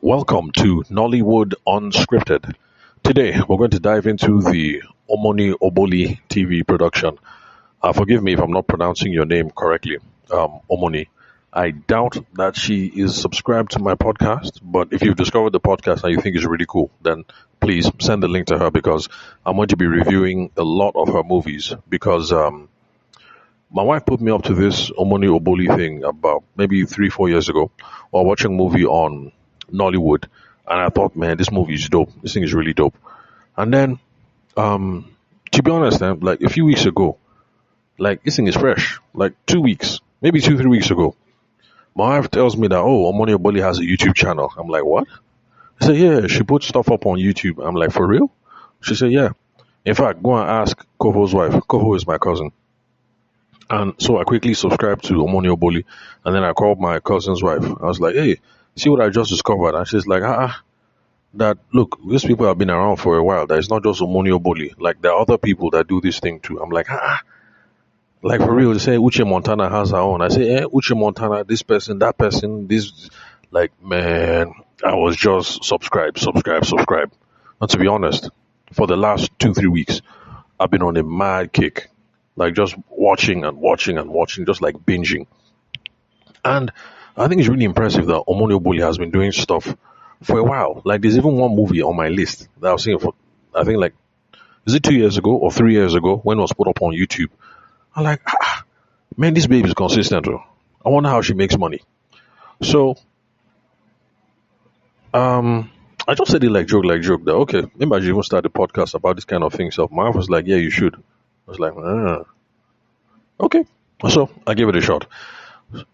Welcome to Nollywood Unscripted. Today, we're going to dive into the Omoni Oboli TV production. Forgive me if I'm not pronouncing your name correctly, Omoni. I doubt that she is subscribed to my podcast, but if you've discovered the podcast and you think it's really cool, then please send the link to her because I'm going to be reviewing a lot of her movies because my wife put me up to this Omoni Oboli thing about maybe 3, 4 years ago while watching a movie on Nollywood, and I thought, man, this movie is dope. This thing is really dope. And then, to be honest, like a few weeks ago, like this thing is fresh. Like 2 weeks, maybe 2, 3 weeks ago, my wife tells me that Omoni Oboli has a YouTube channel. I'm like, what? I said, yeah, she puts stuff up on YouTube. I'm like, for real? She said, yeah. In fact, go and ask Koho's wife. Koho is my cousin. And so I quickly subscribed to Omoni Oboli, and then I called my cousin's wife. I was like, hey, see what I just discovered? And she's like, that look, these people have been around for a while. That it's not just Omoni Oboli. Like there are other people that do this thing too. I'm like, like for real. They say Uche Montana has her own. I say, Uche Montana, this person, that person, this. Like man, I was just subscribe. And to be honest, for the last 2, 3 weeks, I've been on a mad kick, like just watching and watching and watching, just like binging. And I think it's really impressive that Omoni Oboli has been doing stuff for a while. Like there's even one movie on my list that I was seeing for, I think like, is it 2 years ago or 3 years ago when it was put up on YouTube? I'm like, man, this baby is consistent. Oh. I wonder how she makes money. So, I just said it like joke that, okay, maybe I should even start a podcast about this kind of thing. So my wife was like, yeah, you should. I was like, okay. So I gave it a shot.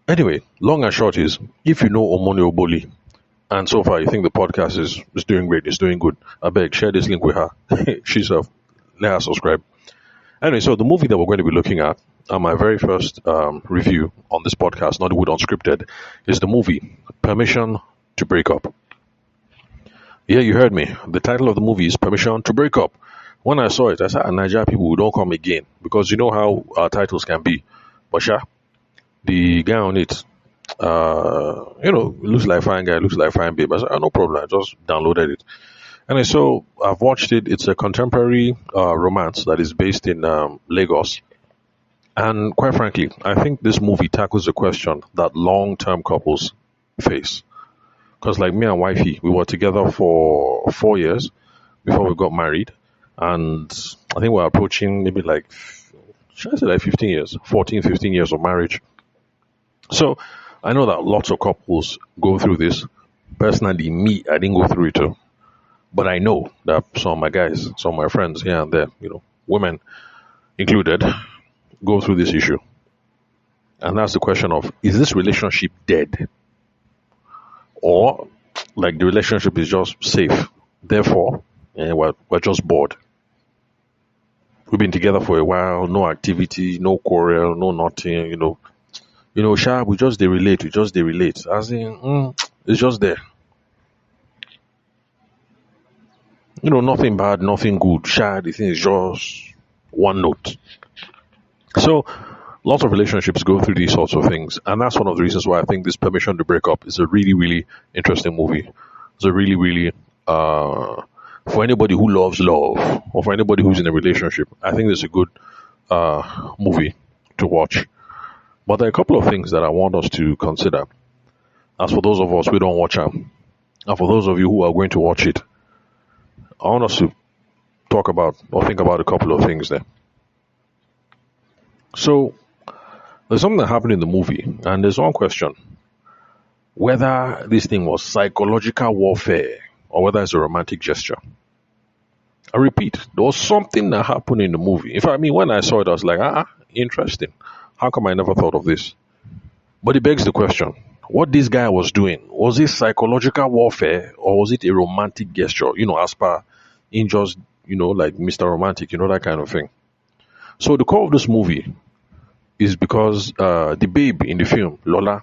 Anyway, long and short is, if you know Omoni Oboli, and so far you think the podcast is doing great, it's doing good, I beg, share this link with her. She's let her subscribe. Anyway, so the movie that we're going to be looking at, my very first review on this podcast, Nollywood Unscripted, is the movie Permission to Break Up. Yeah, you heard me. The title of the movie is Permission to Break Up. When I saw it, I said, Nigeria people will don't come again, because you know how our titles can be. But sure, the guy on it, looks like fine guy, looks like fine babe. I said, no problem. I just downloaded it. And so I've watched it. It's a contemporary romance that is based in Lagos. And quite frankly, I think this movie tackles a question that long-term couples face. Because like me and wifey, we were together for 4 years before we got married. And I think we're approaching maybe like, should I say like 15 years, 14, 15 years of marriage. So I know that lots of couples go through this. Personally, me, I didn't go through it too. But I know that some of my guys, some of my friends here and there, women included, go through this issue. And that's the question of, is this relationship dead? Or like the relationship is just safe. Therefore, we're just bored. We've been together for a while, no activity, no quarrel, no nothing, Sha, we just they relate. As in, it's just there. Nothing bad, nothing good. Sha, the thing is just one note. So, lots of relationships go through these sorts of things, and that's one of the reasons why I think this Permission to Break Up is a really, really interesting movie. It's a really, really, for anybody who loves love, or for anybody who's in a relationship, I think it's a good movie to watch. But there are a couple of things that I want us to consider. As for those of us who don't watch them, and for those of you who are going to watch it, I want us to talk about or think about a couple of things there. So, there's something that happened in the movie, and there's one question. Whether this thing was psychological warfare or whether it's a romantic gesture. I repeat, there was something that happened in the movie. In fact, when I saw it, I was like, interesting. How come I never thought of this? But it begs the question, what this guy was doing, was it psychological warfare or was it a romantic gesture? As per in just, like Mr. Romantic, that kind of thing. So the core of this movie is because the babe in the film, Lola,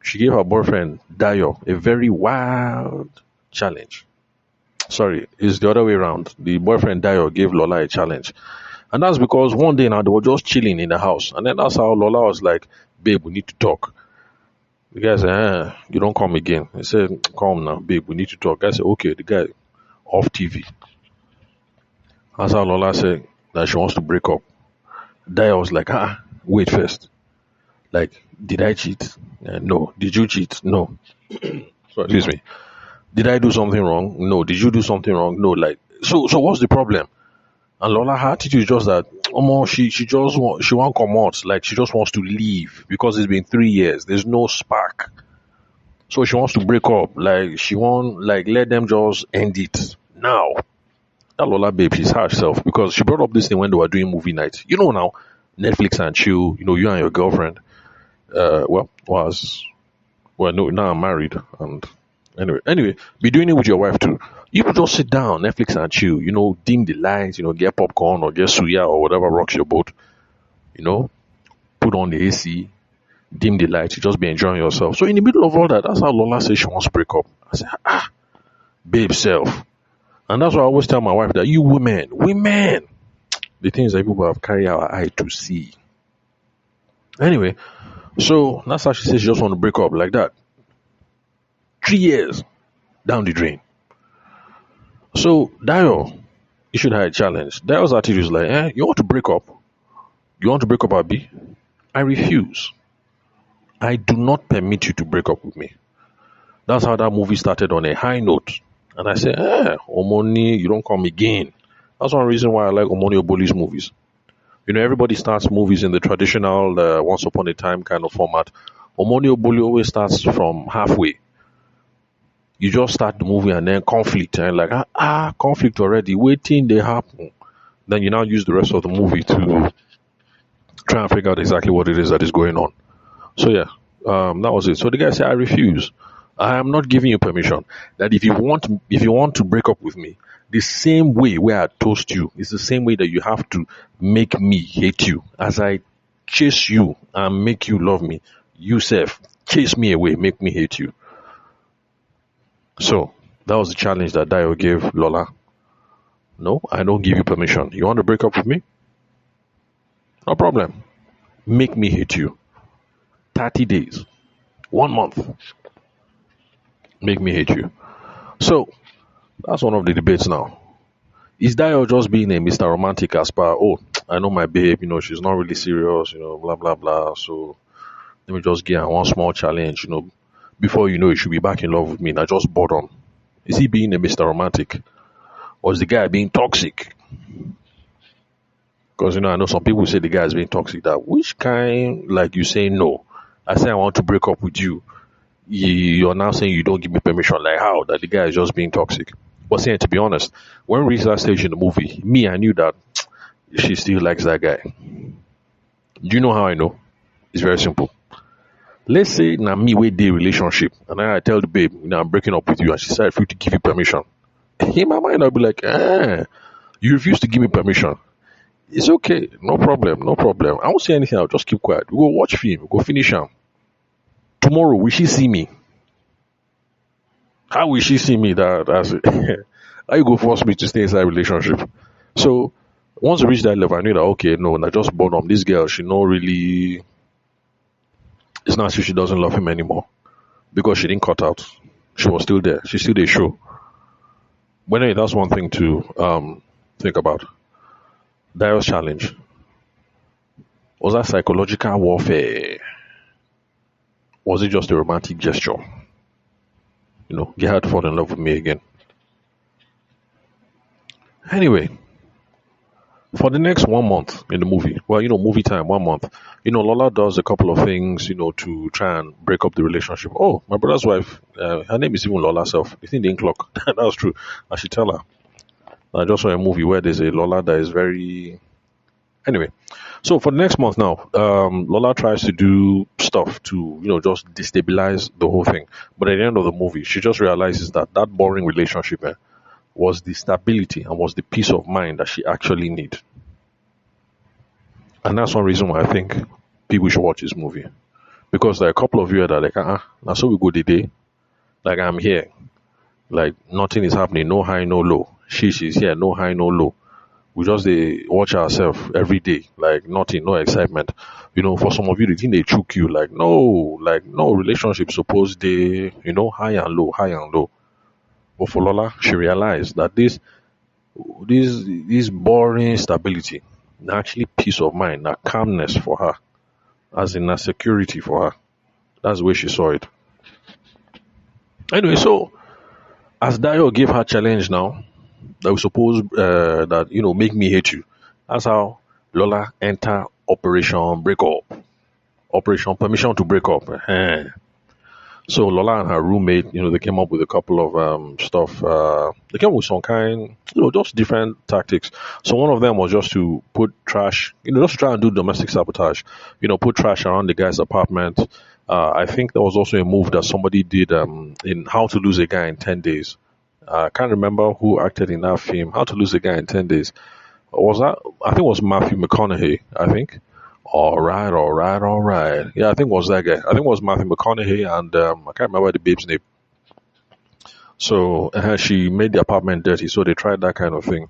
she gave her boyfriend, Dayo, a very wild challenge. Sorry, it's the other way around. The boyfriend, Dayo, gave Lola a challenge. And that's because one day now they were just chilling in the house. And then that's how Lola was like, babe, we need to talk. The guy said, you don't come again. He said, come now, babe, we need to talk. I said, okay, the guy off TV. That's how Lola said that she wants to break up. Dayo was like, wait first. Like, did I cheat? No. Did you cheat? No. So, excuse me. Did I do something wrong? No. Did you do something wrong? No. Like, so what's the problem? And Lola, her attitude is just that, she won't come out. Like, she just wants to leave because it's been 3 years. There's no spark. So she wants to break up. Like, she won't, like, let them just end it now. That Lola babe, she's her herself because she brought up this thing when they were doing movie night. You know now, Netflix and chill, you and your girlfriend, no, now I'm married. And anyway, be doing it with your wife too. You could just sit down, Netflix and chill, dim the lights, get popcorn or get suya or whatever rocks your boat, you know, put on the AC, dim the lights, you just be enjoying yourself. So in the middle of all that, that's how Lola says she wants to break up. I said, babe self. And that's why I always tell my wife that you women, the things that people have carried our eye to see. Anyway, so that's how she says she just want to break up like that. 3 years down the drain. So Dayo, you should have a challenge. Dayo's attitude is like, you want to break up? You want to break up, Abi? I refuse. I do not permit you to break up with me. That's how that movie started on a high note. And I said, Omoni, you don't come again. That's one reason why I like Omoni Oboli's movies. Everybody starts movies in the traditional Once Upon a Time kind of format. Omoni Oboli always starts from halfway. You just start the movie and then conflict. And like, conflict already. Waiting, they happen. Then you now use the rest of the movie to try and figure out exactly what it is that is going on. So yeah, that was it. So the guy said, I refuse. I am not giving you permission. That if you want to break up with me, the same way where I toast you is the same way that you have to make me hate you. As I chase you and make you love me, you self chase me away, make me hate you. So that was the challenge that Dayo gave Lola. No, I don't give you permission. You want to break up with me? No problem. Make me hate you. 30 days. 1 month. Make me hate you. So that's one of the debates now. Is Dayo just being a Mr. Romantic as per, I know my babe, she's not really serious, blah, blah, blah. So let me just give her one small challenge, before you know it, she'll be back in love with me. And I just boredom. Is he being a Mr. Romantic? Or is the guy being toxic? Because, I know some people say the guy is being toxic. That which kind, like you say no. I say I want to break up with you. You're now saying you don't give me permission. Like how? That the guy is just being toxic. But saying, to be honest, when we reached that stage in the movie, I knew that she still likes that guy. Do you know how I know? It's very simple. Let's say now me with the relationship, and then I tell the babe, I'm breaking up with you, and she said, I refuse to give you permission. In my mind, I'll be like, you refuse to give me permission. It's okay, no problem. I won't say anything. I'll just keep quiet. We go watch film. We go finish him. Tomorrow, will she see me? How will she see me? That's it. How you go force me to stay inside a relationship? So once we reach that level, I knew that okay, no, I just boredom. This girl, she not really. It's not as if she doesn't love him anymore because she didn't cut out. She was still there. She still did show. But anyway, that's one thing to think about. Dayo's challenge was that psychological warfare. Was it just a romantic gesture? Get her to fall in love with me again. Anyway, for the next 1 month in the movie, movie time, 1 month, Lola does a couple of things, to try and break up the relationship. Oh, my brother's wife, her name is even Lola herself. You think they didn't clock? That was true. I should tell her. I just saw a movie where there's a Lola that is very. Anyway, so for the next month now, Lola tries to do stuff to, just destabilize the whole thing. But at the end of the movie, she just realizes that boring relationship was the stability and was the peace of mind that she actually needed. And that's one reason why I think people should watch this movie. Because there are a couple of you that are like, now so we go today. Like I'm here. Like nothing is happening, no high, no low. She's here, no high, no low. We just they watch ourselves every day, like nothing, no excitement. For some of you, they think they choke you. Like no relationship supposed they, high and low, high and low. But for Lola, she realized that this boring stability, actually peace of mind, na calmness for her, as in a security for her. That's the way she saw it. Anyway, so as Dayo gave her challenge now, that we suppose that make me hate you. That's how Lola enter Operation Breakup, Operation Permission to Break Up. So Lola and her roommate, they came up with a couple of stuff. They came up with some kind, just different tactics. So one of them was just to put trash, just to try and do domestic sabotage. Put trash around the guy's apartment. I think there was also a move that somebody did in How to Lose a Guy in 10 Days. I can't remember who acted in that film, How to Lose a Guy in 10 Days. Was that? I think it was Matthew McConaughey, I think. All right, all right, all right. Yeah, I think it was that guy. I think it was Matthew McConaughey, and I can't remember the babe's name. So she made the apartment dirty, so they tried that kind of thing.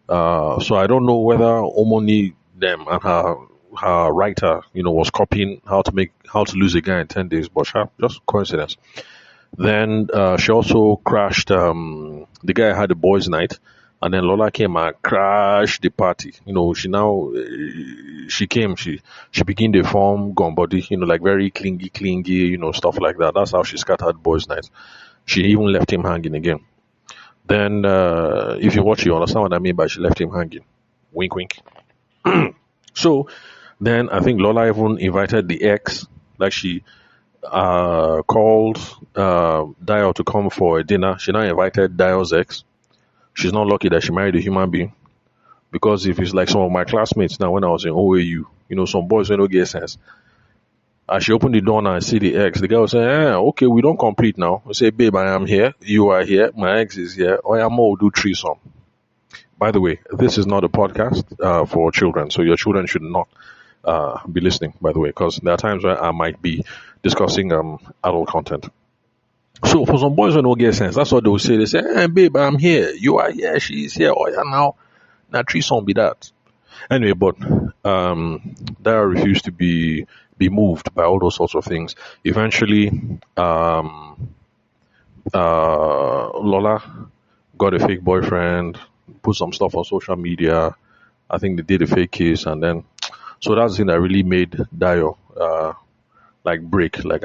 So I don't know whether Omoni them and her writer, was copying how to lose a guy in 10 days, but just coincidence. Then she also crashed. The guy had a boys' night, and then Lola came and crashed the party. She came. She began to form gun body. Like very clingy. Stuff like that. That's how she scattered boys' night. She even left him hanging again. Then, if you watch, you understand what I mean by she left him hanging. Wink, wink. So then I think Lola even invited the ex. Like she called Dayo to come for a dinner. She now invited Dayo's ex. She's not lucky that she married a human being. Because if it's like some of my classmates now when I was in OAU, some boys don't get sense. As she opened the door and I see the ex, the guy was saying, okay, we don't complete now. I say, babe, I am here. You are here. My ex is here. I am all do threesome. By the way, this is not a podcast for children, so your children should not be listening, by the way, because there are times where I might be discussing adult content. So for some boys who don't get sense, that's what they will say. They say, hey, babe, I'm here. You are here. She is here. Oh, yeah, now threesome be that. Anyway, but Dara refused to be moved by all those sorts of things. Eventually, Lola got a fake boyfriend, put some stuff on social media. I think they did a fake kiss, and then so that's the thing that really made Dayo like break, like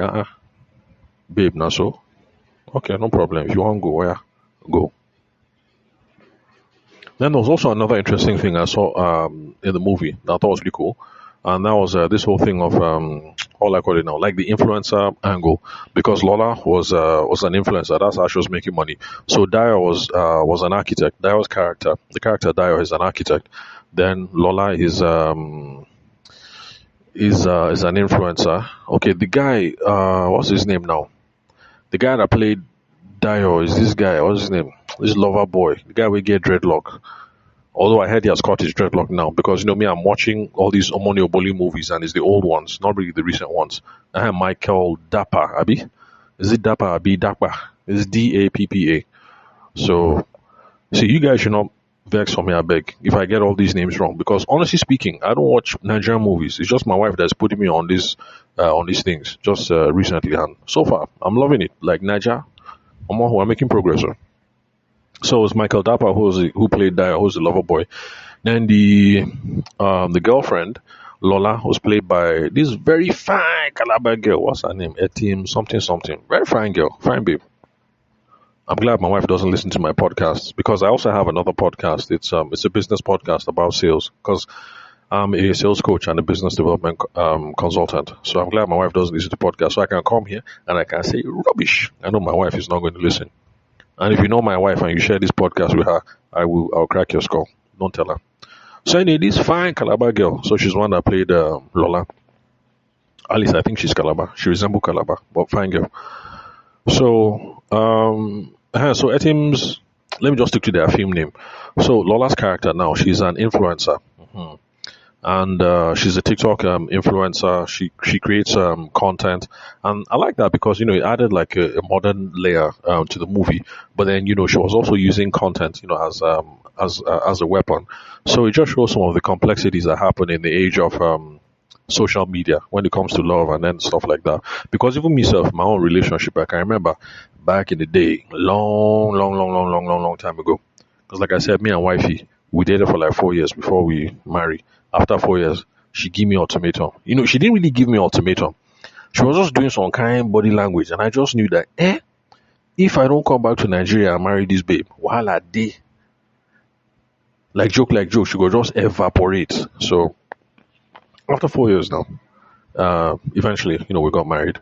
babe, now so okay, no problem. If you want to go, where go. Then there was also another interesting thing I saw in the movie that I thought was really cool, and that was this whole thing of all I call it now, like the influencer angle, because Lola was an influencer. That's how she was making money. So Dayo was an architect. Dayo's character, the character Dayo, is an architect. Then Lola is an influencer. Okay, the guy, what's his name now? The guy that played Dayo is this guy. What's his name? This lover boy. The guy we get dreadlock. Although I heard he has caught his dreadlock now because me, I'm watching all these Omoni Oboli movies and it's the old ones, not really the recent ones. I have Michael Dappa, Abi. Is it Dappa, Abi? Dappa. It's Dappa. So, see, you guys should not vex for me, I beg, if I get all these names wrong. Because honestly speaking, I don't watch Nigerian movies. It's just my wife that's putting me on these things just recently, and so far I'm loving it. Like Niger, I'm making progress. So it's Michael Dappa who played Dayo, who's the lover boy. Then the girlfriend Lola was played by this very fine Calabar girl. What's her name? Etim something something. Very fine girl, fine babe. I'm glad my wife doesn't listen to my podcasts because I also have another podcast. It's a business podcast about sales because I'm a sales coach and a business development consultant. So I'm glad my wife doesn't listen to podcasts, so I can come here and I can say rubbish. I know my wife is not going to listen. And if you know my wife and you share this podcast with her, I'll crack your skull. Don't tell her. So anyway, this fine Calabar girl. So she's one that played Lola. At least I think she's Calabar. She resembles Calabar, but fine girl. So so Etim's, let me just stick to their film name. So Lola's character now, she's an influencer. Mm-hmm. And she's a TikTok influencer. She creates content, and I like that because it added like a modern layer to the movie. But then she was also using content, as a weapon. So it just shows some of the complexities that happen in the age of social media when it comes to love and then stuff like that. Because even myself, my own relationship, I can remember back in the day, long time ago. Because like I said, me and wifey, we dated for like 4 years before we married. After 4 years, she gave me ultimatum. She didn't really give me ultimatum. She was just doing some kind body language, and I just knew that, if I don't come back to Nigeria and marry this babe, while I day, like joke, she could just evaporate. So after 4 years now, eventually, we got married.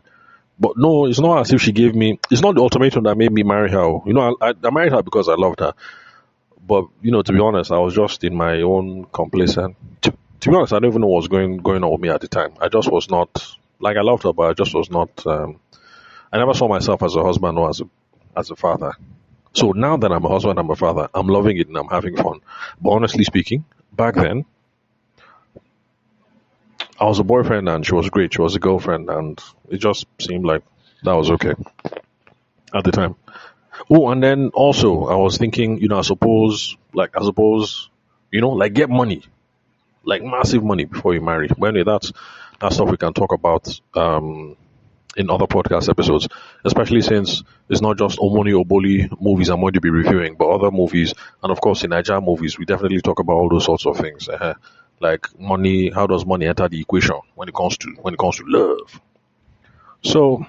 But no, it's not as if she gave me. It's not the ultimatum that made me marry her. I married her because I loved her. But to be honest, I was just in my own complacent. To be honest, I don't even know what was going on with me at the time. I just was not like I loved her, but I just was not. I never saw myself as a husband or as a father. So now that I'm a husband, I'm a father. I'm loving it and I'm having fun. But honestly speaking, back then, I was a boyfriend and she was great. She was a girlfriend, and it just seemed like that was okay at the time. Oh, and then also I was thinking, I suppose, like get money, like massive money before you marry. But anyway, that's stuff we can talk about in other podcast episodes, especially since it's not just Omoni Oboli movies I'm going to be reviewing, but other movies, and of course in Nigeria movies, we definitely talk about all those sorts of things. Like money, how does money enter the equation when it comes to love? So,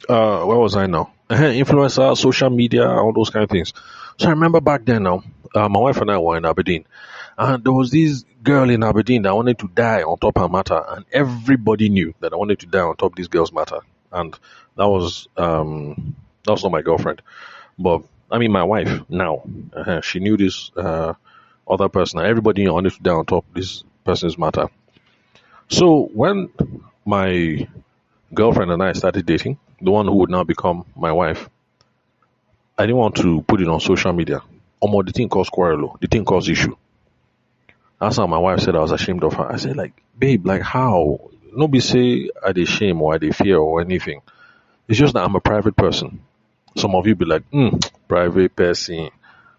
where was I now? Influencer, social media, all those kind of things. So I remember back then now, my wife and I were in Aberdeen, and there was this girl in Aberdeen that wanted to die on top her matter, and everybody knew that I wanted to die on top this girl's matter, and that was not my girlfriend, but I mean my wife now. She knew this other person. Everybody knew I wanted to die on top this person's matter. So when my girlfriend and I started dating, the one who would now become my wife, I didn't want to put it on social media. The thing caused quarrel, the thing caused issue. That's how my wife said I was ashamed of her. I said, like, babe, like how? Nobody say I dey shame or I dey fear or anything. It's just that I'm a private person. Some of you be like, private person,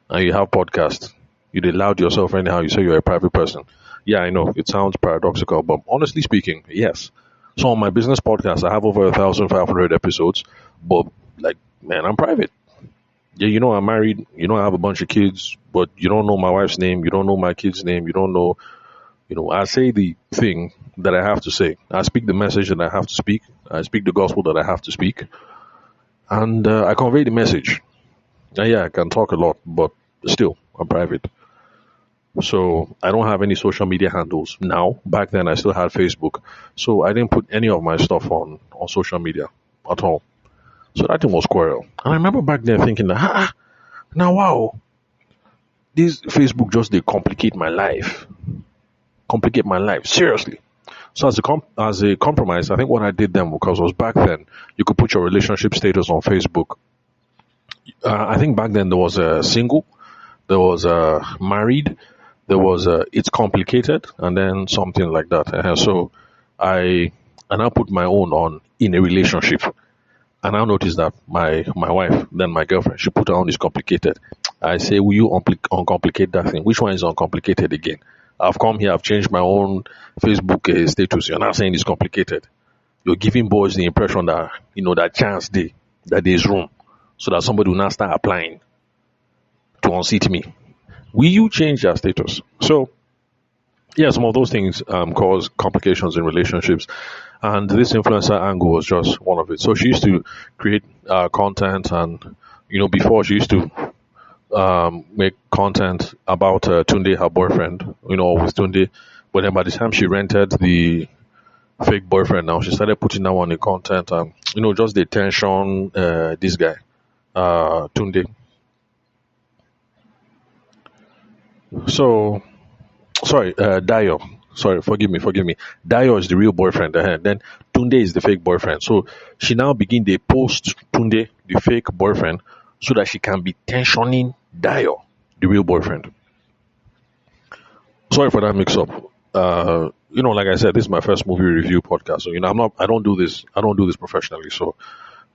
and you have podcast. You dey loud yourself anyhow. You say you're a private person. Yeah, I know it sounds paradoxical, but honestly speaking, yes. So on my business podcast, I have over 1,500 episodes, but like, man, I'm private. Yeah, I'm married. I have a bunch of kids, but you don't know my wife's name. You don't know my kid's name. You don't know. I say the thing that I have to say. I speak the message that I have to speak. I speak the gospel that I have to speak, and I convey the message. Yeah, I can talk a lot, but still, I'm private. So I don't have any social media handles now. Back then, I still had Facebook, so I didn't put any of my stuff on social media at all. So that thing was quarrel. And I remember back then thinking that, now wow, this Facebook just they complicate my life. Complicate my life. Seriously. So as a compromise, I think what I did then, because was back then, you could put your relationship status on Facebook. I think back then there was a single, there was a married, there was a it's complicated, and then something like that. So I put my own on in a relationship. And I noticed that my wife, then my girlfriend, she put her on is complicated. I say, will you uncomplicate that thing? Which one is uncomplicated again? I've come here, I've changed my own Facebook status. You're not saying it's complicated. You're giving boys the impression that, that chance that there's room so that somebody will not start applying to unseat me. Will you change your status? So, yeah, some of those things cause complications in relationships. And this influencer angle was just one of it. So she used to create content, and before she used to make content about Tunde, her boyfriend, with Tunde. But then by the time she rented the fake boyfriend, now she started putting that one in content, and just the tension. This guy, Tunde. So sorry, Dayo. Sorry, forgive me. Dayo is the real boyfriend. Then Tunde is the fake boyfriend. So she now begin to post Tunde, the fake boyfriend, so that she can be tensioning Dayo, the real boyfriend. Sorry for that mix-up. Like I said, this is my first movie review podcast. So I don't do this professionally. So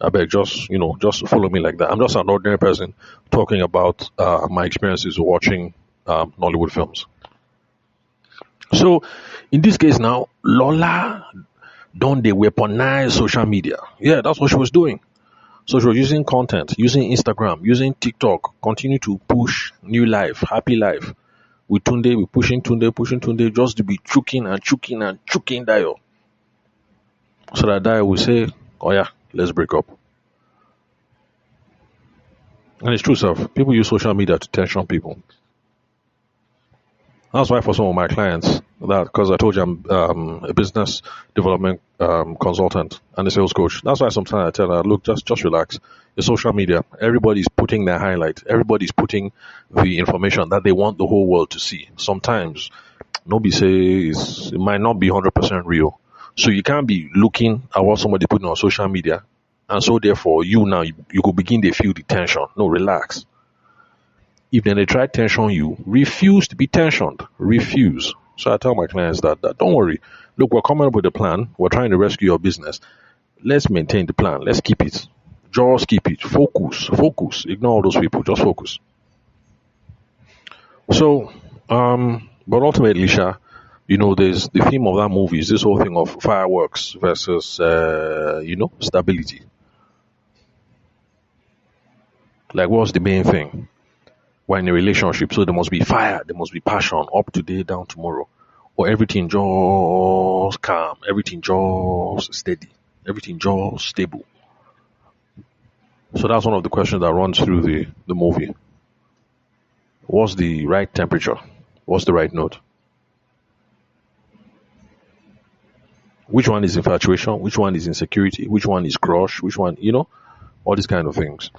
I beg, just follow me like that. I'm just an ordinary person talking about my experiences watching Nollywood films. So, in this case now, Lola don't they weaponize social media? Yeah, that's what she was doing. So she was using content, using Instagram, using TikTok, continue to push new life, happy life. With Tunde, we pushing Tunde, just to be choking and choking and choking Dayo. So that Dayo will say, oh yeah, let's break up. And it's true, sir. People use social media to tension people. That's why for some of my clients, that because I told you I'm a business development consultant and a sales coach. That's why sometimes I tell her, look, just relax. It's social media. Everybody's putting their highlight. Everybody's putting the information that they want the whole world to see. Sometimes nobody says it might not be 100% real. So you can't be looking at what somebody putting on social media, and so therefore you now you could begin to feel the tension. No, relax. If then they try to tension you, refuse to be tensioned. Refuse. So I tell my clients that don't worry. Look, we're coming up with a plan. We're trying to rescue your business. Let's maintain the plan. Let's keep it. Just keep it. Focus. Focus. Ignore all those people. Just focus. So, but ultimately, Sha, there's the theme of that movie is this whole thing of fireworks versus, stability. Like, what's the main thing? We're in a relationship, so there must be fire, there must be passion, up today, down tomorrow. Or everything just calm, everything just steady, everything just stable. So that's one of the questions that runs through the movie. What's the right temperature? What's the right note? Which one is infatuation? Which one is insecurity? Which one is crush? Which one, all these kind of things.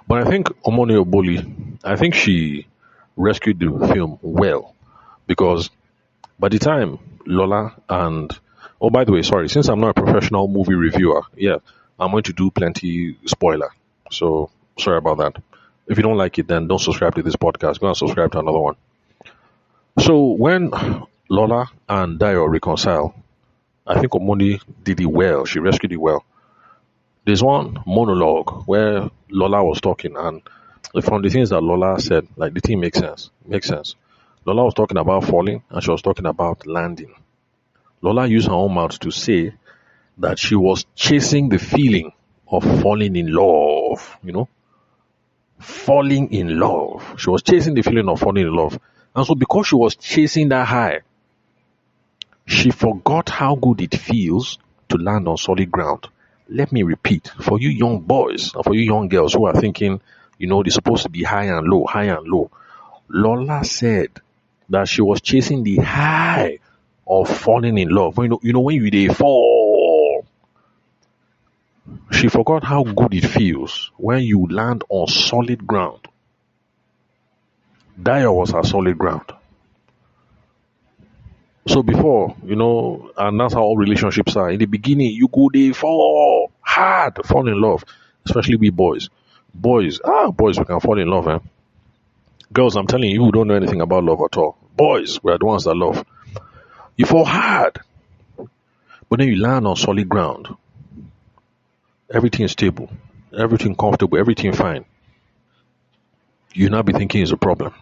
But I think Omoni Oboli, I think she rescued the film well because by the time Lola and oh, by the way, sorry, since I'm not a professional movie reviewer, yeah, I'm going to do plenty spoiler. So sorry about that. If you don't like it, then don't subscribe to this podcast. Go and subscribe to another one. So when Lola and Dayo reconcile, I think Omoni did it well. She rescued it well. There's one monologue where Lola was talking, and from the things that Lola said, like the thing makes sense. Makes sense. Lola was talking about falling, and she was talking about landing. Lola used her own mouth to say that she was chasing the feeling of falling in love. Falling in love. She was chasing the feeling of falling in love, and so because she was chasing that high, she forgot how good it feels to land on solid ground. Let me repeat, for you young boys and for you young girls who are thinking, they're supposed to be high and low, high and low. Lola said that she was chasing the high of falling in love. When they fall, she forgot how good it feels when you land on solid ground. Dayo was her solid ground. So before, and that's how all relationships are. In the beginning, you go they fall hard, fall in love, especially we boys. Boys, we can fall in love, eh? Girls, I'm telling you, who don't know anything about love at all. Boys, we are the ones that love. You fall hard, but then you land on solid ground. Everything is stable, everything comfortable, everything fine. You now be thinking it's a problem.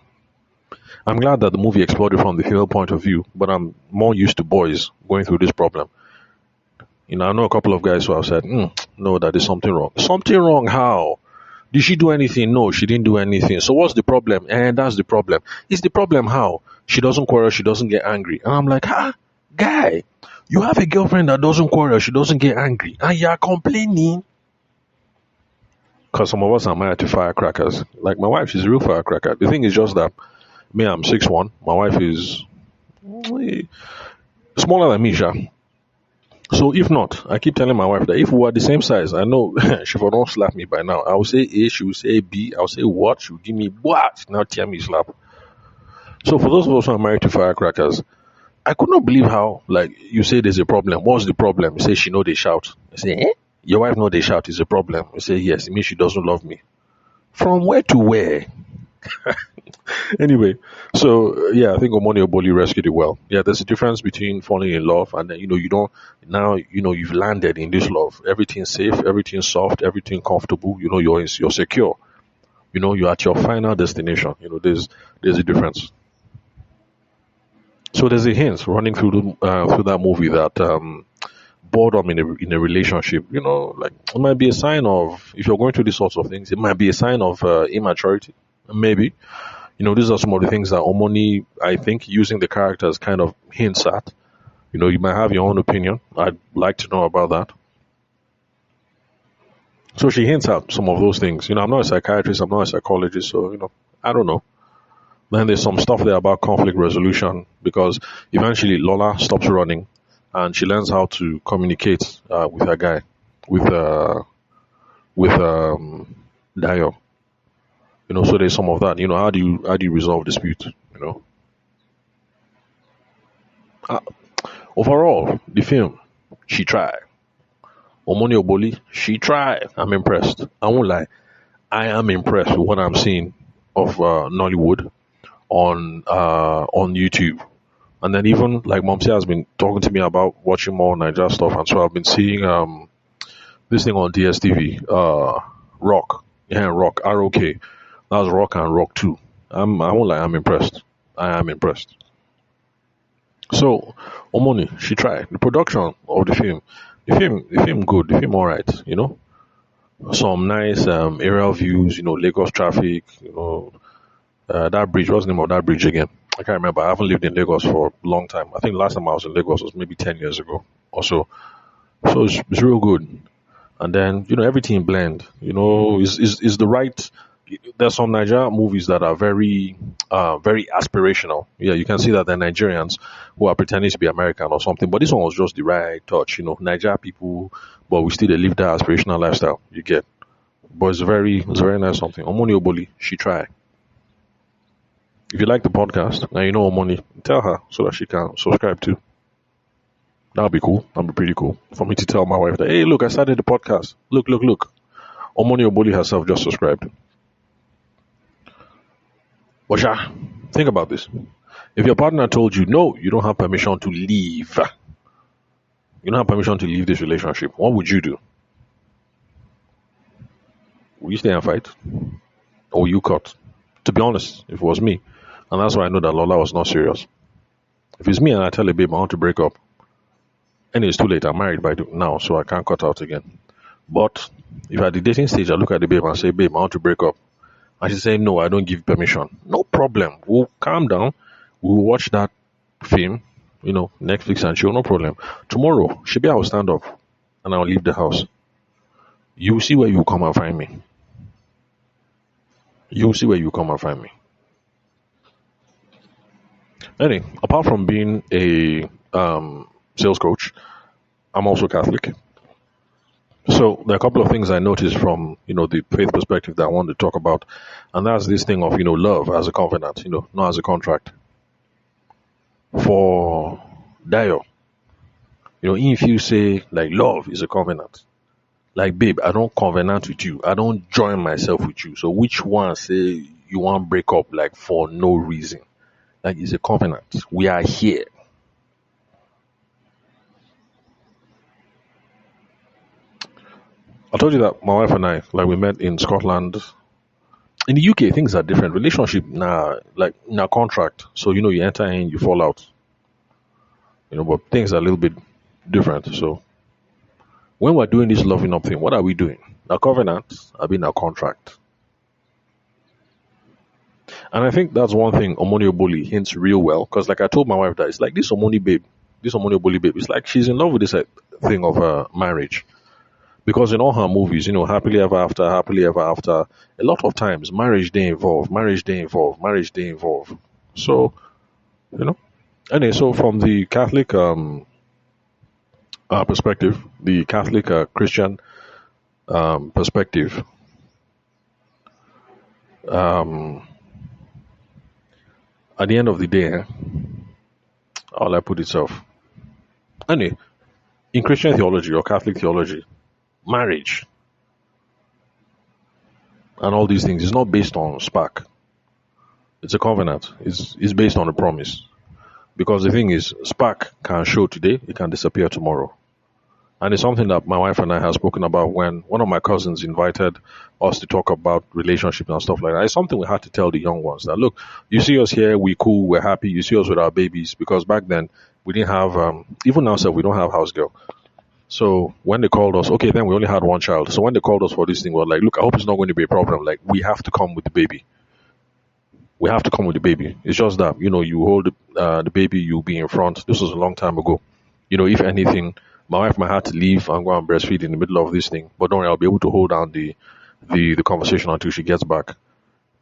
I'm glad that the movie explored it from the female point of view, but I'm more used to boys going through this problem. I know a couple of guys who have said, no, that is something wrong. Something wrong how? Did she do anything? No, she didn't do anything. So what's the problem? And that's the problem. Is the problem how? She doesn't quarrel, she doesn't get angry. And I'm like, guy, you have a girlfriend that doesn't quarrel, she doesn't get angry, and you're complaining? Because some of us are married to firecrackers. Like my wife, she's a real firecracker. The thing is just that me, I'm 6'1". My wife is smaller than me, Sha. So if not, I keep telling my wife that if we were the same size, I know she would not slap me by now. I will say A, she will say B, I will say what, she will give me what, now tell me slap. So for those of us who are married to firecrackers, I could not believe how, like, you say there's a problem. What's the problem? You say she know they shout. I say, your wife know they shout is a problem. You say, yes, it means she doesn't love me. From where to where? Anyway, so yeah, I think Omoni Oboli rescued it well. Yeah, there's a difference between falling in love and then you don't now you've landed in this love. Everything's safe, everything's soft, everything comfortable. You're secure. You're at your final destination. There's a difference. So there's a hint running through that movie that boredom in a relationship, like it might be a sign of if you're going through these sorts of things, it might be a sign of immaturity, maybe. These are some of the things that Omoni, I think, using the characters kind of hints at. You might have your own opinion. I'd like to know about that. So she hints at some of those things. I'm not a psychiatrist, I'm not a psychologist, so I don't know. Then there's some stuff there about conflict resolution because eventually Lola stops running and she learns how to communicate with her guy, with Dayo. So there's some of that. How do you resolve dispute? Uh, Overall, the film, she tried. Omoni Oboli, she tried. I'm impressed. I won't lie. I am impressed with what I'm seeing of Nollywood on YouTube. And then even like Momsi has been talking to me about watching more Niger stuff, and so I've been seeing this thing on DSTV, Rock, yeah, Rock, ROK. That's Rock and Rock 2. I won't lie, I'm impressed. I am impressed. So, Omoni, she tried. The production of the film good, the film alright, Some nice aerial views, Lagos traffic, that bridge, what's the name of that bridge again? I can't remember. I haven't lived in Lagos for a long time. I think the last time I was in Lagos was maybe 10 years ago or so. So it's real good. And then, everything blend, is the right. There's some Nigerian movies that are very aspirational. Yeah, you can see that they're Nigerians who are pretending to be American or something. But this one was just the right touch, Nigeria people, but we still live that aspirational lifestyle. You get, but it's very nice something. Omoni Oboli, she tried. If you like the podcast and you know Omoni, tell her so that she can subscribe too. That'll be cool. That'll be pretty cool for me to tell my wife that, hey, look, I started the podcast. Look, look, look. Omoni Oboli herself just subscribed. But yeah, think about this. If your partner told you, no, you don't have permission to leave, you don't have permission to leave this relationship, what would you do? Will you stay and fight? Or will you cut? To be honest, if it was me, and that's why I know that Lola was not serious. If it's me and I tell a babe I want to break up, and it's too late, I'm married by now, so I can't cut out again. But if at the dating stage I look at the babe and say, babe, I want to break up, and she say, no, I don't give permission, no problem. We'll calm down. We'll watch that film, Netflix and chill, no problem. Tomorrow, maybe I'll stand up and I'll leave the house. You'll see where you come and find me. You'll see where you come and find me. Anyway, apart from being a sales coach, I'm also Catholic. So there are a couple of things I noticed from the faith perspective that I want to talk about, and that's this thing of love as a covenant, not as a contract. For Dayo, if you say like love is a covenant, like babe, I don't covenant with you, I don't join myself with you. So which one say you want break up like for no reason? Like it's a covenant. We are here. I told you that my wife and I, like we met in Scotland. In the UK, things are different. Relationship now, like now contract. So you enter in, you fall out. But things are a little bit different. So when we're doing this loving up thing, what are we doing? A covenant, I mean a contract. And I think that's one thing Omoni Oboli hints real well. Because like I told my wife that it's like this Omoni babe, this Omoni Oboli babe, it's like she's in love with this thing of marriage. Because in all her movies, happily ever after, a lot of times marriage they involve, marriage they involve. So, anyway, so from the Catholic perspective, the Catholic Christian perspective, at the end of the day, how will I put itself? Anyway, in Christian theology or Catholic theology, marriage and all these things is not based on spark. It's a covenant. It's based on a promise. Because the thing is, spark can show today, it can disappear tomorrow. And it's something that my wife and I have spoken about when one of my cousins invited us to talk about relationships and stuff like that. It's something we had to tell the young ones that look, you see us here, we cool, we're happy. You see us with our babies because back then we didn't have even now, sir, we don't have house girl. So when they called us, okay, then we only had one child. So when they called us for this thing, we are like, look, I hope it's not going to be a problem. Like we have to come with the baby. We have to come with the baby. It's just that you hold the baby, you'll be in front. This was a long time ago. If anything, my wife might have to leave and go and breastfeed in the middle of this thing. But don't worry, I'll be able to hold down the conversation until she gets back.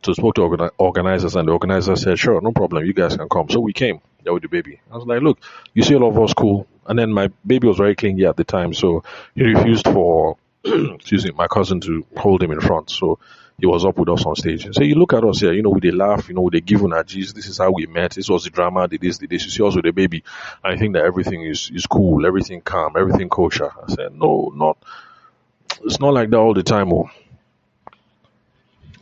So I spoke to organizers, and the organizer said, sure, no problem, you guys can come. So we came there with the baby. I was like, look, you see all of us cool. And then my baby was very clingy at the time, so he refused for excuse me, my cousin to hold him in front. So he was up with us on stage. So you look at us here, we they laugh, they give on our G's. This is how we met. This was the drama, the this, the this. You see us with the baby. I think that everything is cool, everything calm, everything kosher. I said, no, it's not like that all the time. Oh.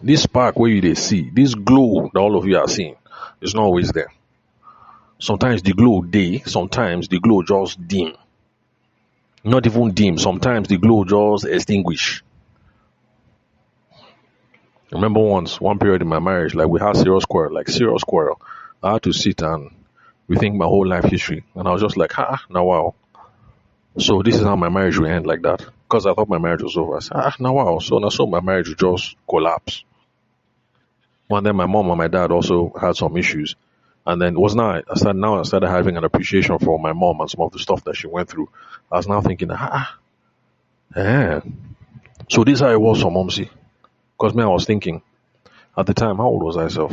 This spark where you they see, this glow that all of you are seeing, is not always there. Sometimes the glow day, sometimes the glow just dim. Not even dim, sometimes the glow just extinguish. I remember one period in my marriage, like we had serious quarrel. I had to sit and rethink my whole life history. And I was just like, now wow. So this is how my marriage will end like that. Because I thought my marriage was over. I said, now wow. So my marriage would just collapse. And then my mom and my dad also had some issues. And then it was now I started having an appreciation for my mom and some of the stuff that she went through. I was now thinking, yeah. So this is how it was for Momsy. Because I was thinking, at the time, how old was I self?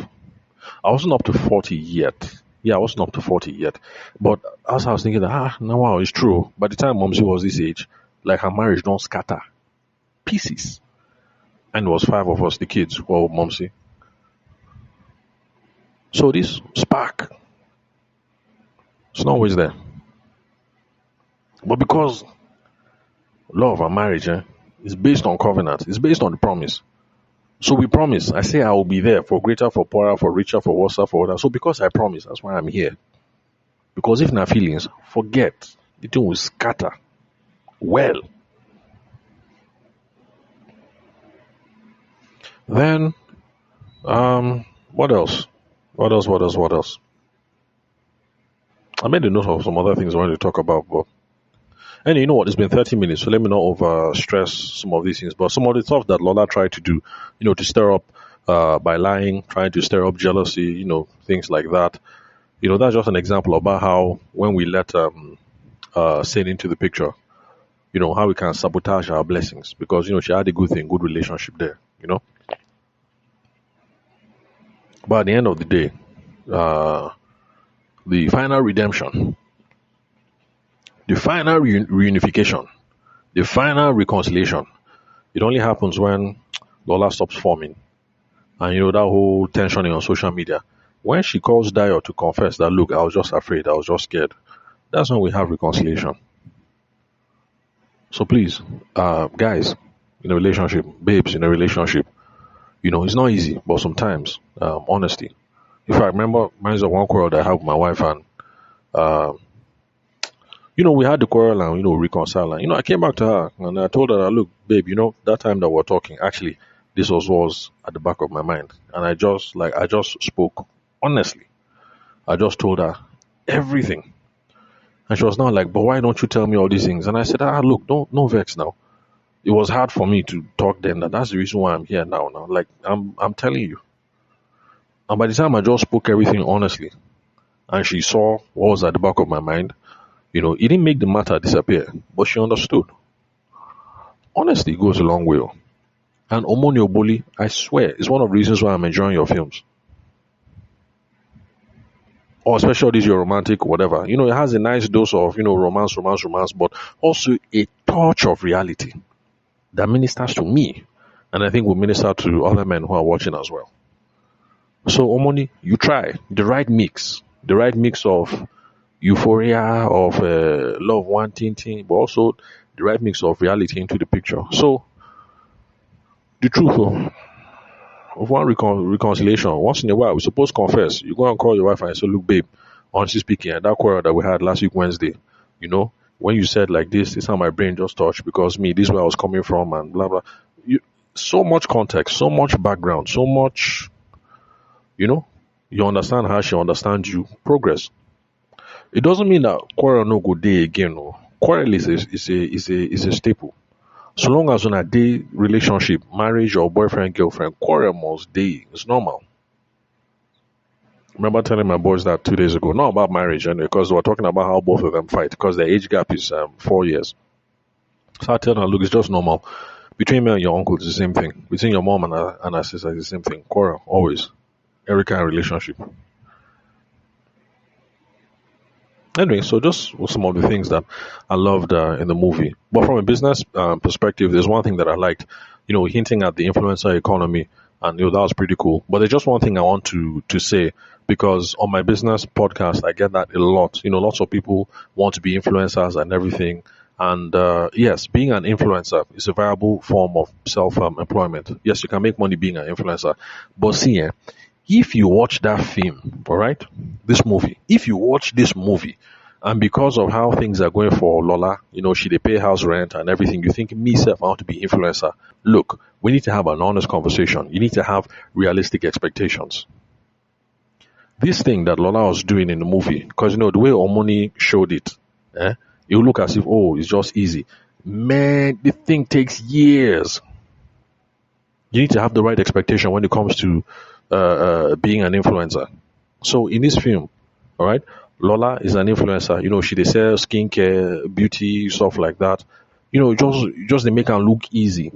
I wasn't up to 40 yet. Yeah, I wasn't up to 40 yet. But as I was thinking, now wow, it's true. By the time Momsy was this age, like her marriage don't scatter. Pieces. And it was 5 of us, the kids, well, Momsy. So this spark, it's not always there. But because love and marriage is based on covenant, it's based on the promise. So we promise. I say I will be there for greater, for poorer, for richer, for worse, for other. So because I promise, that's why I'm here. Because if not feelings, forget. The thing will scatter. Well. Then, what else? What else? I made a note of some other things I wanted to talk about, but and you know what? It's been 30 minutes, so let me not over stress some of these things. But some of the stuff that Lola tried to do, to stir up by lying, trying to stir up jealousy, things like that. That's just an example about how when we let sin into the picture, how we can sabotage our blessings. Because, she had a good relationship there, But at the end of the day, the final redemption, the final reunification, the final reconciliation, it only happens when Lola stops forming. And that whole tension on social media. When she calls Dayo to confess that, look, I was just afraid, I was just scared, that's when we have reconciliation. So please, guys in a relationship, babes in a relationship, it's not easy, but sometimes, honesty. If I remember, reminds of one quarrel that I had with my wife, and we had the quarrel and reconcile, and I came back to her and I told her, look, babe, that time that we're talking, actually, this was at the back of my mind, and I just spoke honestly. I just told her everything, and she was now like, but why don't you tell me all these things? And I said, look, don't vex now. It was hard for me to talk then. That's the reason why I'm here now. Like I'm telling you. And by the time I just spoke everything honestly, and she saw what was at the back of my mind, it didn't make the matter disappear, but she understood. Honesty goes a long way. And Omoni Oboli, I swear, is one of the reasons why I'm enjoying your films. Or especially this your romantic, whatever. It has a nice dose of, romance, but also a touch of reality that ministers to me. And I think will minister to other men who are watching as well. So Omoni, you try the right mix of euphoria, of love, wanting thing, but also the right mix of reality into the picture. So the truth, of one reconciliation. Once in a while, we're supposed to confess. You go and call your wife and say, look, babe, honestly speaking, that quarrel that we had last week, Wednesday, you know, when you said like this is how my brain just touched because me, this is where I was coming from and blah, blah. So much context, so much background, so much, you know, you understand how she understands you. Progress. It doesn't mean that quarrel no go day again. No. Quarrel is a staple. So long as on a day relationship, marriage or boyfriend, girlfriend, quarrel must day. It's normal. Remember telling my boys that 2 days ago, not about marriage, and because they were talking about how both of them fight because their age gap is 4 years. So I tell them, look, it's just normal. Between me and your uncle, it's the same thing. Between your mom and her sister, it's the same thing. Quarrel, always. Every kind of relationship. Anyway, so just some of the things that I loved in the movie. But from a business perspective, there's one thing that I liked, hinting at the influencer economy, and that was pretty cool. But there's just one thing I want to say, because on my business podcast, I get that a lot. Lots of people want to be influencers and everything. And yes, being an influencer is a viable form of self-employment. Yes, you can make money being an influencer. But see, if you watch that film, all right, if you watch this movie, and because of how things are going for Lola, she they pay house rent and everything, you think, me self, I want to be influencer. Look, we need to have an honest conversation. You need to have realistic expectations. This thing that Lola was doing in the movie, because the way Omoni showed it, you look as if, it's just easy. Man, the thing takes years. You need to have the right expectation when it comes to being an influencer. So in this film, all right, Lola is an influencer. She they sell skincare, beauty, stuff like that. Just they make her look easy.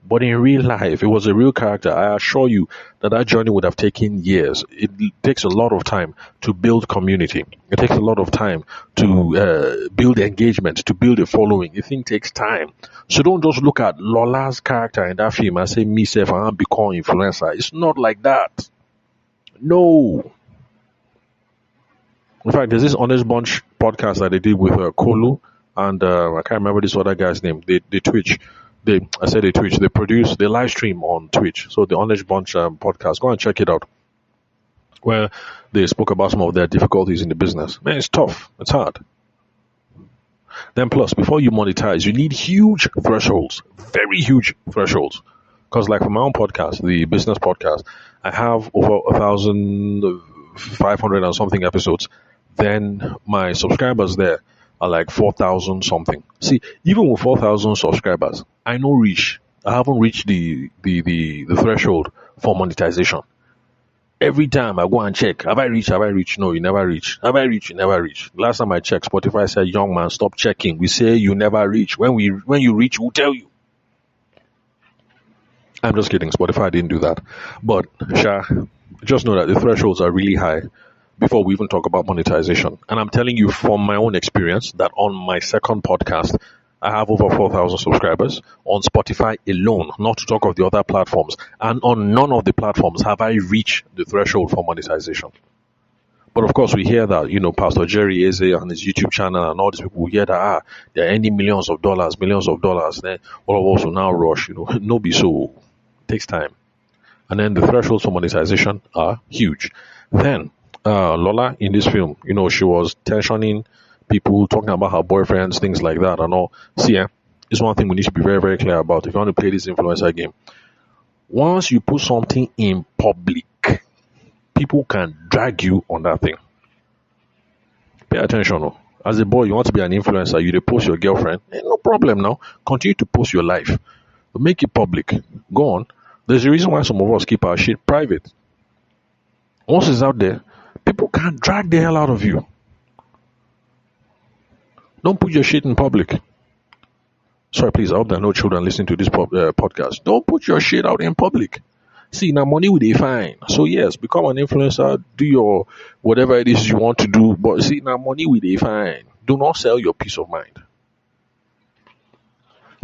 But in real life, it was a real character. I assure you that journey would have taken years. It takes a lot of time to build community. It takes a lot of time to build engagement, to build a following. The thing takes time. So don't just look at Lola's character in that film and say, me, self, I am become influencer. It's not like that. No. In fact, there's this Honest Bunch podcast that they did with Kolu and I can't remember this other guy's name. They Twitch. They produce, they live stream on Twitch. So the Honest Bunch podcast, go and check it out. Where they spoke about some of their difficulties in the business. Man, it's tough. It's hard. Then plus, before you monetize, you need huge thresholds. Very huge thresholds. Because like for my own podcast, the business podcast, I have over 1,500 and something episodes. Then my subscribers there are like 4,000 something. See, even with 4,000 subscribers, I haven't reached the threshold for monetization. Every time I go and check, have I reached? No, you never reach. Have I reached? You never reach. Last time I checked, Spotify said, young man, stop checking. We say you never reach. When you reach, we'll tell you. I'm just kidding. Spotify didn't do that. But just know that the thresholds are really high before we even talk about monetization. And I'm telling you from my own experience that on my second podcast, I have over 4,000 subscribers on Spotify alone, not to talk of the other platforms. And on none of the platforms have I reached the threshold for monetization. But of course, we hear that, Pastor Jerry Eze on his YouTube channel and all these people, we hear that, they're earning millions of dollars. Then all of us will now rush, no be so. It takes time. And then the thresholds for monetization are huge. Then, Lola in this film, she was tensioning people, talking about her boyfriends, things like that and all. See, it's one thing we need to be very, very clear about if you want to play this influencer game. Once you put something in public, people can drag you on that thing. Pay attention. No? As a boy, you want to be an influencer, you post your girlfriend, no problem now. Continue to post your life. But make it public. Go on. There's a reason why some of us keep our shit private. Once it's out there, people can't drag the hell out of you. Don't put your shit in public. Sorry, please, I hope there are no children listening to this podcast. Don't put your shit out in public. See, now money will be fine. So yes, become an influencer, do your whatever it is you want to do. But see, now money will be fine. Do not sell your peace of mind.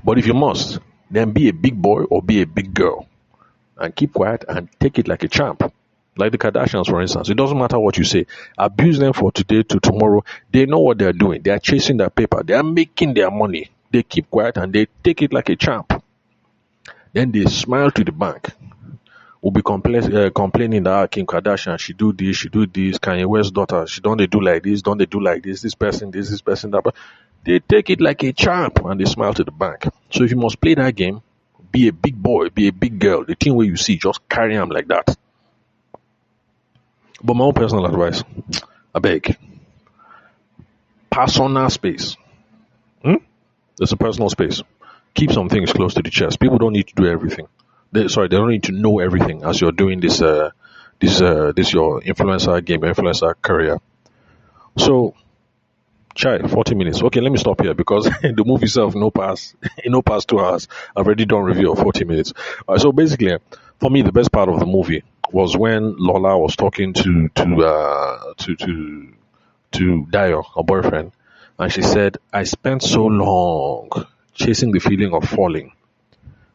But if you must, then be a big boy or be a big girl. And keep quiet and take it like a champ. Like the Kardashians, for instance. It doesn't matter what you say. Abuse them for today to tomorrow. They know what they're doing. They are chasing their paper. They are making their money. They keep quiet and they take it like a champ. Then they smile to the bank. will be complaining that Kim Kardashian, she do this, Kanye West's daughter, she don't they do like this, don't they do like this person, this person, that. But they take it like a champ and they smile to the bank. So if you must play that game, be a big boy, be a big girl. The thing where you see, just carry them like that. But my own personal advice, I beg, personal space. There's a personal space. Keep some things close to the chest. People don't need to do everything. They don't need to know everything as you're doing this your influencer game, influencer career. So, 40 minutes. Okay, let me stop here because the movie itself no past 2 hours. I've already done review of 40 minutes. So basically, for me, the best part of the movie was when Lola was talking to Dayo, her boyfriend, and she said, "I spent so long chasing the feeling of falling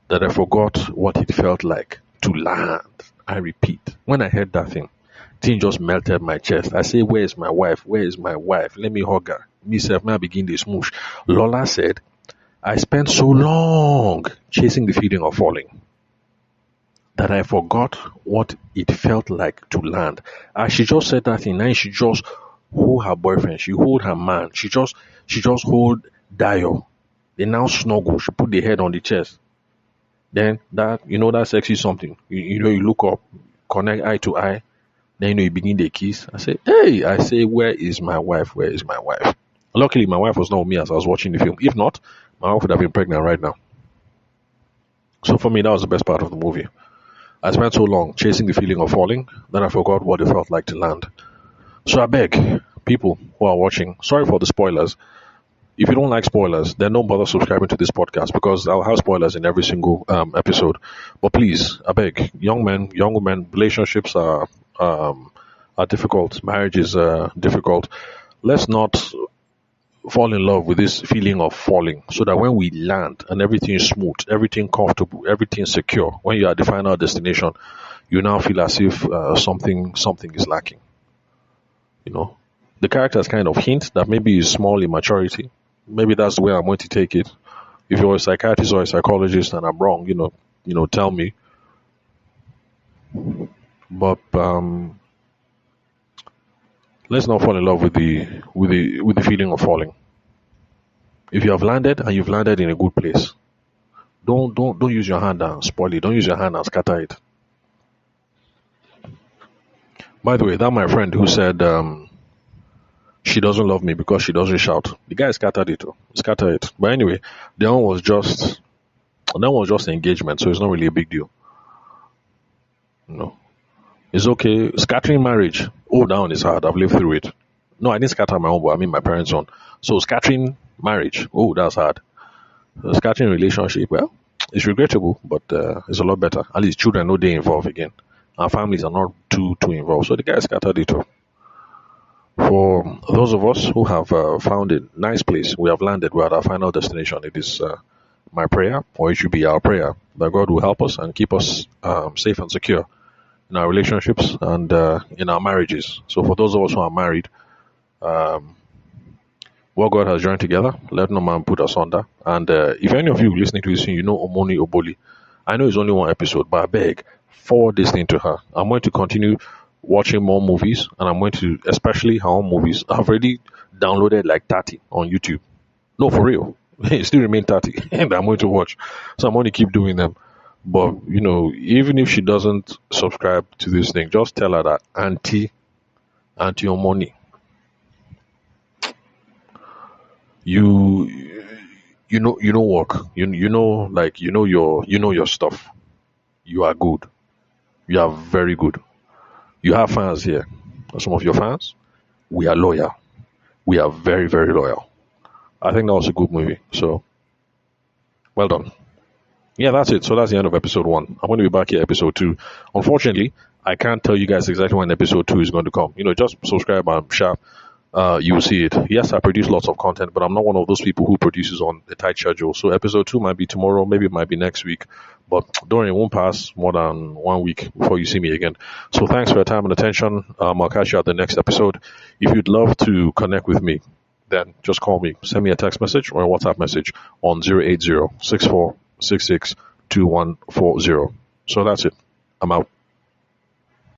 that I forgot what it felt like to land." I repeat, when I heard that thing just melted my chest. I say, "Where is my wife? Where is my wife? Let me hug her." Myself, may I begin this smoosh. Lola said, "I spent so long chasing the feeling of falling that I forgot what it felt like to land." As she just said that thing, and she just hold her boyfriend, she hold her man, she just hold Dayo. They now snuggle. She put the head on the chest. Then that sexy something. You look up, connect eye to eye. Then you begin the kiss. I say, "Hey," I say, "Where is my wife? Where is my wife?" Luckily, my wife was not with me as I was watching the film. If not, my wife would have been pregnant right now. So for me, that was the best part of the movie. I spent so long chasing the feeling of falling that I forgot what it felt like to land. So I beg people who are watching, sorry for the spoilers. If you don't like spoilers, then don't bother subscribing to this podcast because I'll have spoilers in every single episode. But please, I beg, young men, young women, relationships are difficult. Marriage is difficult. Let's not fall in love with this feeling of falling so that when we land and everything is smooth, everything comfortable, everything secure, when you are at the final destination, you now feel as if something is lacking. The characters kind of hint that maybe it's small immaturity. Maybe that's the way I'm going to take it. If you're a psychiatrist or a psychologist and I'm wrong, tell me. But let's not fall in love with the feeling of falling. If you have landed and you've landed in a good place, don't use your hand and spoil it. Don't use your hand and scatter it. By the way, that my friend who said she doesn't love me because she doesn't shout. The guy scattered it. But anyway, that one was just engagement, so it's not really a big deal. It's okay. Scattering marriage, that one is hard. I've lived through it. No, I didn't scatter my own, but I mean my parents' own. So scattering marriage, that's hard. Scattering relationship, well, it's regrettable, but it's a lot better. At least children know they involved again. Our families are not too involved. So the guy scattered it too. For those of us who have found a nice place, we have landed, we're at our final destination. It is my prayer, or it should be our prayer, that God will help us and keep us safe and secure in our relationships and in our marriages. So for those of us who are married, what God has joined together, let no man put asunder. And if any of you listening to this thing, Omoni Oboli, I know it's only one episode, but I beg, forward this thing to her. I'm going to continue watching more movies, and I'm going to, especially her own movies. I've already downloaded like 30 on YouTube. No, for real. It still remain 30 and I'm going to watch. So I'm going to keep doing them. But, even if she doesn't subscribe to this thing, just tell her that Auntie Omoni, you work. Your stuff. You are good. You are very good. You have fans here. Some of your fans, we are loyal. We are very, very loyal. I think that was a good movie. So, well done. Yeah, that's it. So that's the end of episode 1. I'm going to be back here episode 2. Unfortunately, I can't tell you guys exactly when episode 2 is going to come. Just subscribe and share. You will see it. Yes, I produce lots of content, but I'm not one of those people who produces on a tight schedule. So episode 2 might be tomorrow, maybe it might be next week. But don't worry, it won't pass more than 1 week before you see me again. So thanks for your time and attention. I'll catch you at the next episode. If you'd love to connect with me, then just call me. Send me a text message or a WhatsApp message on 080-6466-2140. So that's it. I'm out.